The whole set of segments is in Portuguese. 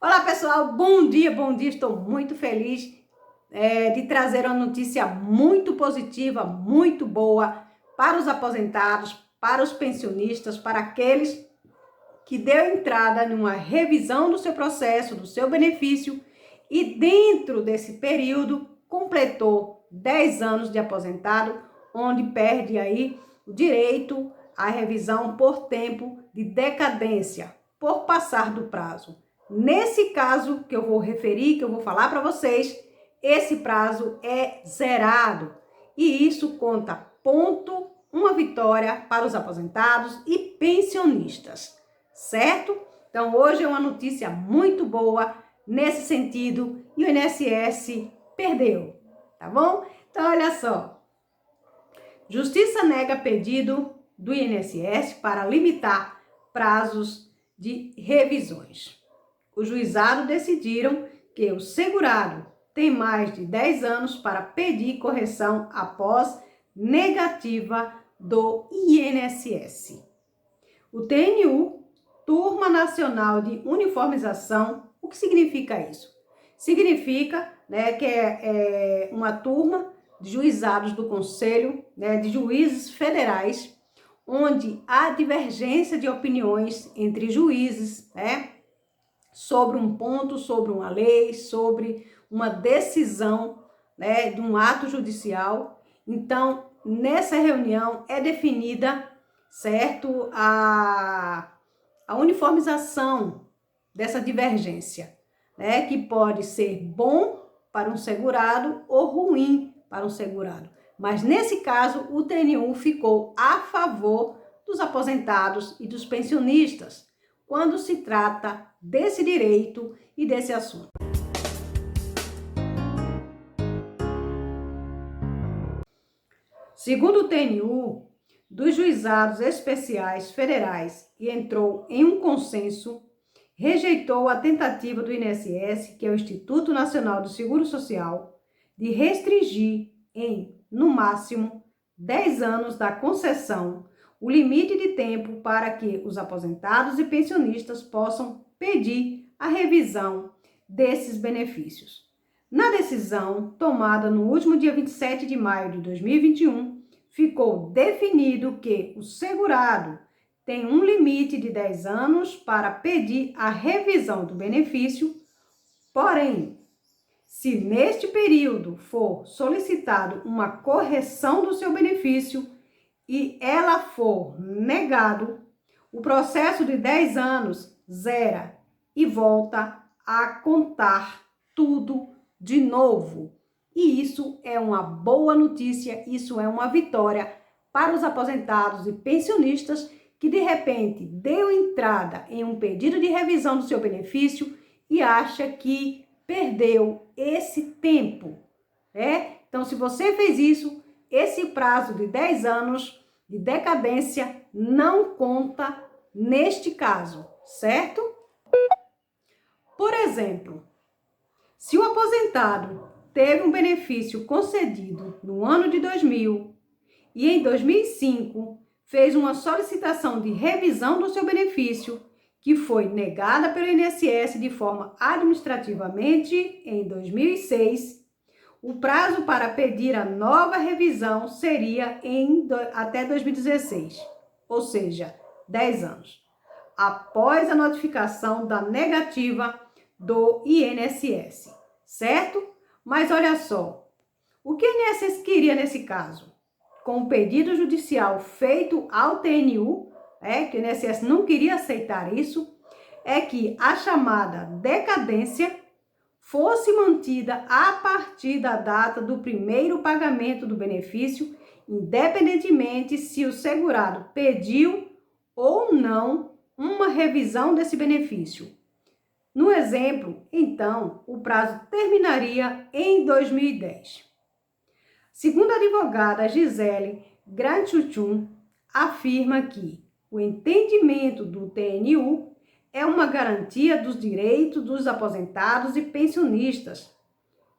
Olá pessoal, bom dia, estou muito feliz de trazer uma notícia muito positiva, muito boa para os aposentados, para os pensionistas, para aqueles que deu entrada numa revisão do seu processo, do seu benefício e dentro desse período completou 10 anos de aposentado, onde perde aí o direito à revisão por tempo de decadência, por passar do prazo. Nesse caso que eu vou referir, que eu vou falar para vocês, esse prazo é zerado e isso conta ponto, uma vitória para os aposentados e pensionistas, certo? Então hoje é uma notícia muito boa nesse sentido e o INSS perdeu, tá bom? Então olha só, Justiça nega pedido do INSS para limitar prazos de revisões. Os juizados decidiram que o segurado tem mais de 10 anos para pedir correção após negativa do INSS. O TNU, Turma Nacional de Uniformização, o que significa isso? Significa que é uma turma de juizados do Conselho de Juízes Federais, onde há divergência de opiniões entre juízes, sobre um ponto, sobre uma lei, sobre uma decisão, de um ato judicial. Então, nessa reunião é definida, certo, a uniformização dessa divergência, que pode ser bom para um segurado ou ruim para um segurado. Mas nesse caso, o TNU ficou a favor dos aposentados e dos pensionistas, quando se trata desse direito e desse assunto. Segundo o TNU, dos juizados especiais federais e entrou em um consenso, rejeitou a tentativa do INSS, que é o Instituto Nacional do Seguro Social, de restringir em, no máximo, 10 anos da concessão o limite de tempo para que os aposentados e pensionistas possam pedir a revisão desses benefícios. Na decisão tomada no último dia 27 de maio de 2021, ficou definido que o segurado tem um limite de 10 anos para pedir a revisão do benefício, porém, se neste período for solicitado uma correção do seu benefício e ela for negado, o processo de 10 anos zera e volta a contar tudo de novo. E isso é uma boa notícia, isso é uma vitória para os aposentados e pensionistas que de repente deu entrada em um pedido de revisão do seu benefício e acha que perdeu esse tempo, Então, se você fez isso, esse prazo de 10 anos de decadência não conta neste caso, certo? Por exemplo, se o aposentado teve um benefício concedido no ano de 2000 e em 2005 fez uma solicitação de revisão do seu benefício, que foi negada pelo INSS de forma administrativamente em 2006, o prazo para pedir a nova revisão seria até 2016, ou seja, 10 anos, após a notificação da negativa do INSS, certo? Mas olha só, o que o INSS queria nesse caso? Com o pedido judicial feito ao TNU, que o INSS não queria aceitar isso, é que a chamada decadência fosse mantida a partir da data do primeiro pagamento do benefício, independentemente se o segurado pediu ou não uma revisão desse benefício. No exemplo, então, o prazo terminaria em 2010. Segundo a advogada Gisele Granchuchun, afirma que o entendimento do TNU é uma garantia dos direitos dos aposentados e pensionistas,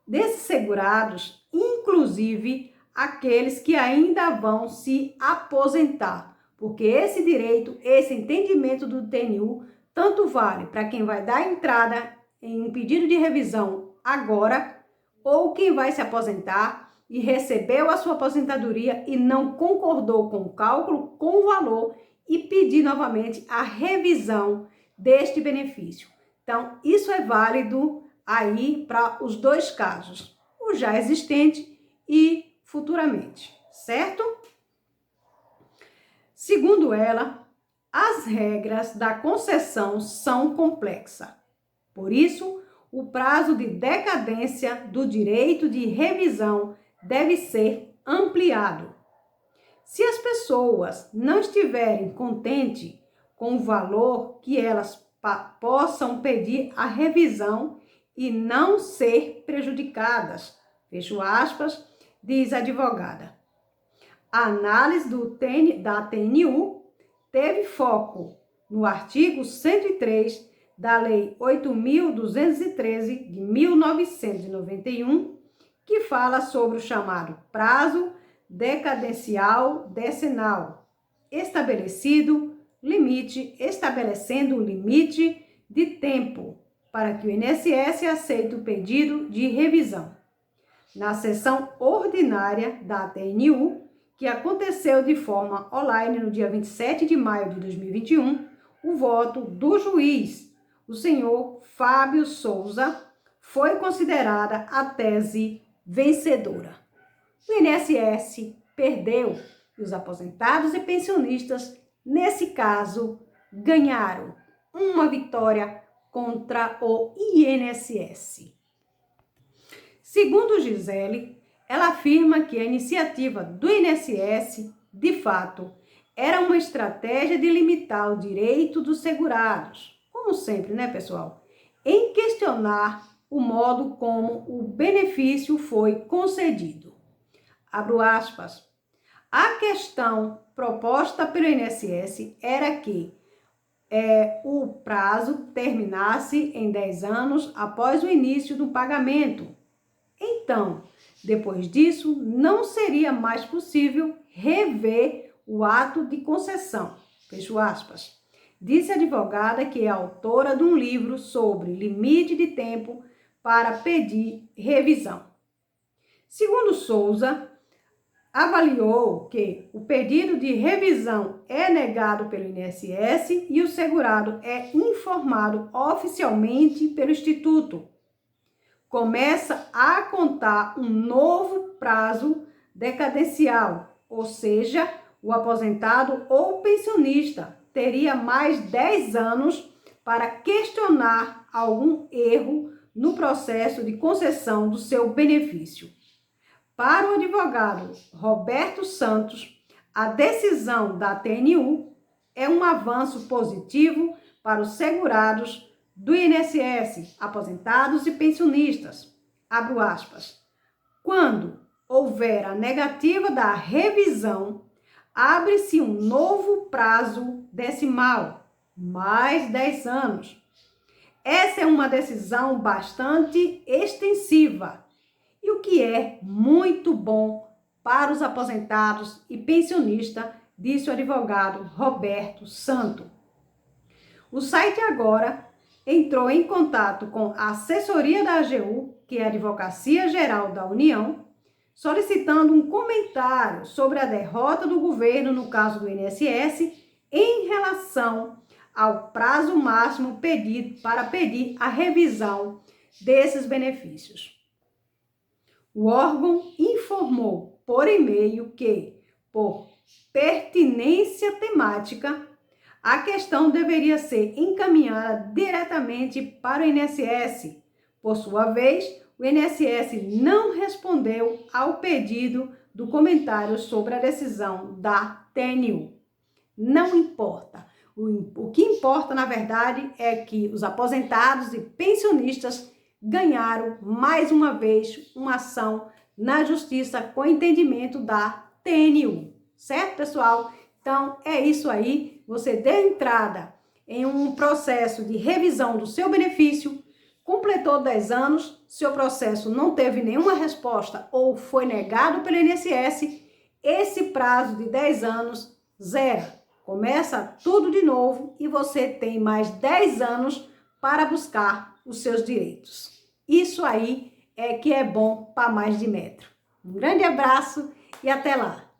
desses segurados, inclusive aqueles que ainda vão se aposentar, porque esse direito, esse entendimento do TNU, tanto vale para quem vai dar entrada em um pedido de revisão agora, ou quem vai se aposentar e recebeu a sua aposentadoria e não concordou com o cálculo, com o valor e pedir novamente a revisão deste benefício. Então, isso é válido aí para os dois casos, o já existente e futuramente, certo? Segundo ela, as regras da concessão são complexas. Por isso, o prazo de decadência do direito de revisão deve ser ampliado. Se as pessoas não estiverem contentes com o valor que elas possam pedir a revisão e não ser prejudicadas, fecho aspas, diz a advogada. A análise da TNU teve foco no artigo 103 da Lei 8.213 de 1991, que fala sobre o chamado prazo decadencial decenal, estabelecendo o limite de tempo para que o INSS aceite o pedido de revisão. Na sessão ordinária da TNU, que aconteceu de forma online no dia 27 de maio de 2021, o voto do juiz, o senhor Fábio Souza, foi considerada a tese vencedora. O INSS perdeu e os aposentados e pensionistas, nesse caso, ganharam uma vitória contra o INSS. Segundo Gisele, ela afirma que a iniciativa do INSS, de fato, era uma estratégia de limitar o direito dos segurados, como sempre, né, pessoal? Em questionar o modo como o benefício foi concedido. Abro aspas. A questão proposta pelo INSS era que o prazo terminasse em 10 anos após o início do pagamento. Então, depois disso, não seria mais possível rever o ato de concessão. Fecho aspas. Disse a advogada que é autora de um livro sobre limite de tempo para pedir revisão. Segundo Souza, avaliou que o pedido de revisão é negado pelo INSS e o segurado é informado oficialmente pelo Instituto. Começa a contar um novo prazo decadencial, ou seja, o aposentado ou pensionista teria mais 10 anos para questionar algum erro no processo de concessão do seu benefício. Para o advogado Roberto Santos, a decisão da TNU é um avanço positivo para os segurados do INSS, aposentados e pensionistas. Abro aspas. Quando houver a negativa da revisão, abre-se um novo prazo decimal, mais 10 anos. Essa é uma decisão bastante extensiva e o que é muito bom para os aposentados e pensionistas, disse o advogado Roberto Santo. O site agora entrou em contato com a assessoria da AGU, que é a Advocacia Geral da União, solicitando um comentário sobre a derrota do governo no caso do INSS em relação ao prazo máximo pedido para pedir a revisão desses benefícios. O órgão informou por e-mail que, por pertinência temática, a questão deveria ser encaminhada diretamente para o INSS. Por sua vez, o INSS não respondeu ao pedido do comentário sobre a decisão da TNU. Não importa. O que importa, na verdade, é que os aposentados e pensionistas ganharam mais uma vez uma ação na justiça com entendimento da TNU. Certo, pessoal? Então, é isso aí. Você deu entrada em um processo de revisão do seu benefício, completou 10 anos, seu processo não teve nenhuma resposta ou foi negado pelo INSS, esse prazo de 10 anos zera. Começa tudo de novo e você tem mais 10 anos para buscar os seus direitos. Isso aí é que é bom para mais de metro. Um grande abraço e até lá!